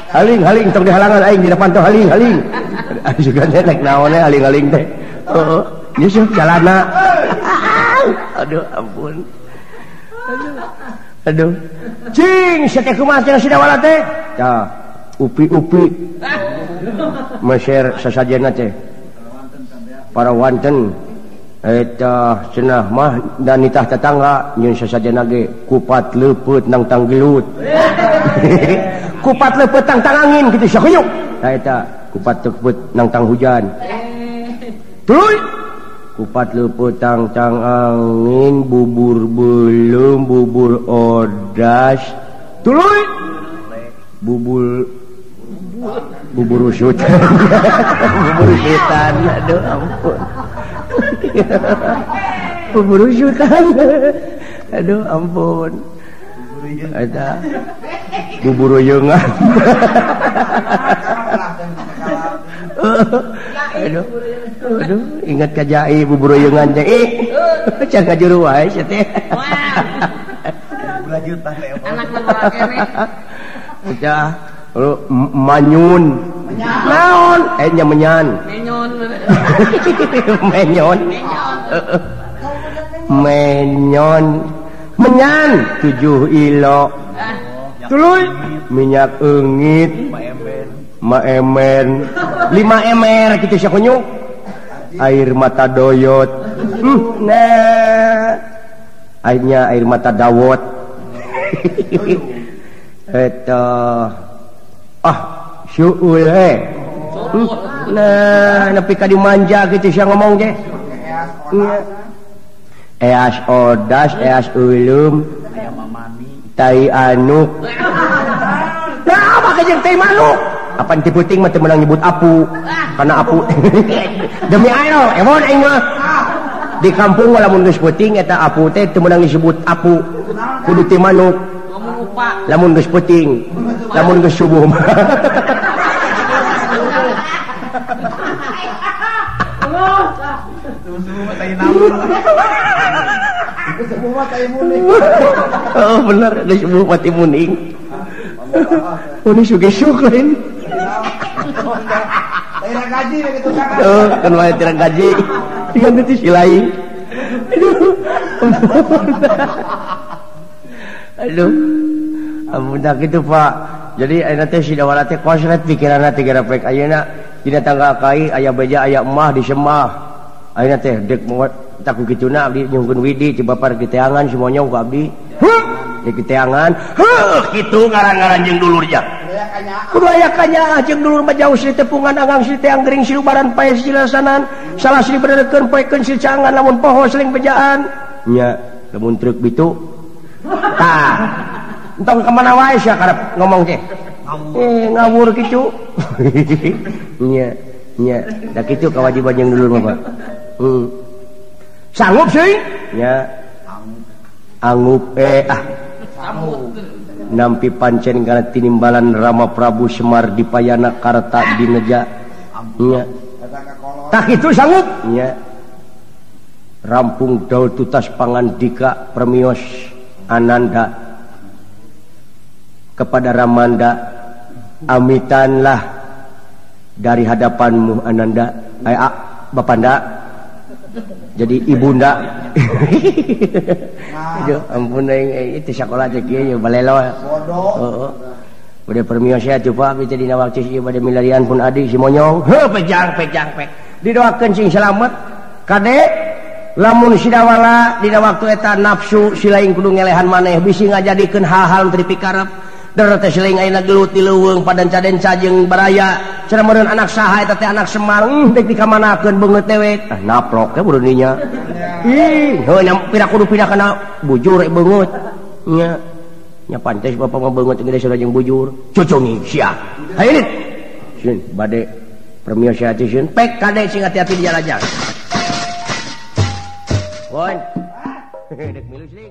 Haling tong dihalangan aing di depan teh haling. Juga naik naon teh haling teh. Heeh. Yusuf jalana. Aduh ampun. Aduh. Cing, sateh kumaha cenah sidawala teh? Tah, upi-upi. Masyar sasajana teh. Para wanten eta cenah mah dan nitah tetangga nyeun sasajana ge kupat leupeut nang tanggelut. Kupat leupeut tang angin kitu sakuyuk. Tah eta kupat leupeut nang tang hujan. Tuluy kupat leupeut tang angin bubur belum bubur odas. Tuluy bubur usut. Bubur usutan. Aduh ampun. Bubur usutan. Aduh ampun. Ada bubur uyengan. Aduh, ingat ka jai bubur uyengan jai. Can kajuru wae sia teh. Lanjutan anak nomor kene. Udah manyun. Naon? Nya menyan. Menyon. Menyan 7 ilo. Tuluy minyak eungit. Maemen 5 emer kitu sakunyuk. Air mata doyot. Nah. Airnya air mata dawot. Eta syuul nah nepi ka dimanja kitu sia ngomong teh. Eas odas, eas ulum, aya mamani, tai anuk. Nah, apa jeung tai manuk? Apan ti puting mah teu meunang nyebut apu. Karena apu demi ayo, emon aing mah. Di kampung lamun geus puting eta apu teh teu meunang disebut apu. Kudu ti manuk. Lamun geus puting, lamun geus subuh. Oh benar, ada subuh mati muning. Ini suge syukurin. Tidak gaji begitu kan? Oh, kan wae tidak gaji. Yang itu silai. Aduh. Amun dak kitu Pak. Jadi ayeuna teh sidawala teh kosret pikiranna teh garapek ayeuna dina tangga kai aya beja aya emah disemah. Ayeuna teh dek taku kituna abdi nyungkeun widi ti bapar kiteangan semuanya ku abdi. Di kiteangan. Kitu ngaran-ngaran jeung dulur ja. Kudu aya kanya jeung dulur mah jauh si tepungan anggang si teang gering si lubaran pae si lasanan. Salah si benerekeun paekeun si cangan lamun poho seling bejaan. Nya lamun truk bitu. Tah. Entong kemana wae sia karep ngomong teh. Ngawur kitu. Nya da kitu kewajiban jeung dulur mah Pak. Sanggup seuing? Nya. Angup sanggup. Nampi pancen kana tinimbalan Rama Prabu Semar dipayana Karta dineja. Nya. Tah kitu sanggup? Nya. Rampung daul tutas pangandika permios Ananda kepada Ramanda, amitanlah dari hadapanmu Ananda, Bapanda, jadi ibunda. Aduh, ampun itu sekolah cek ieu balelo. Heeh. Bade permios ya coba abi teh dina waktu ieu bade milarian pun adik si monyong. Pejang. Didoakeun sing selamat. Kade lamun sidawala dina waktu eta nafsu silaing kudu ngelehan maneh bisi ngajadikeun hal-hal teu dipikarep. Dara teh seling ayeuna gelut ti leuweung padanca-denca jeung baraya. Cenah meureun anak saha eta teh anak Semar, dek dikamanakeun beungeut dewek. Naprok teh buruh dinya. Heuh pira kudu pindah kana bujur beungeut. Nya. Nya pantes bapak mah beungeut gede salah jeung bujur. Cucungi sia. Hayeun. Sieun bade permios sia teh sieun. Pek kade sing hati-hati di jalan. Poin. Dek milu sing.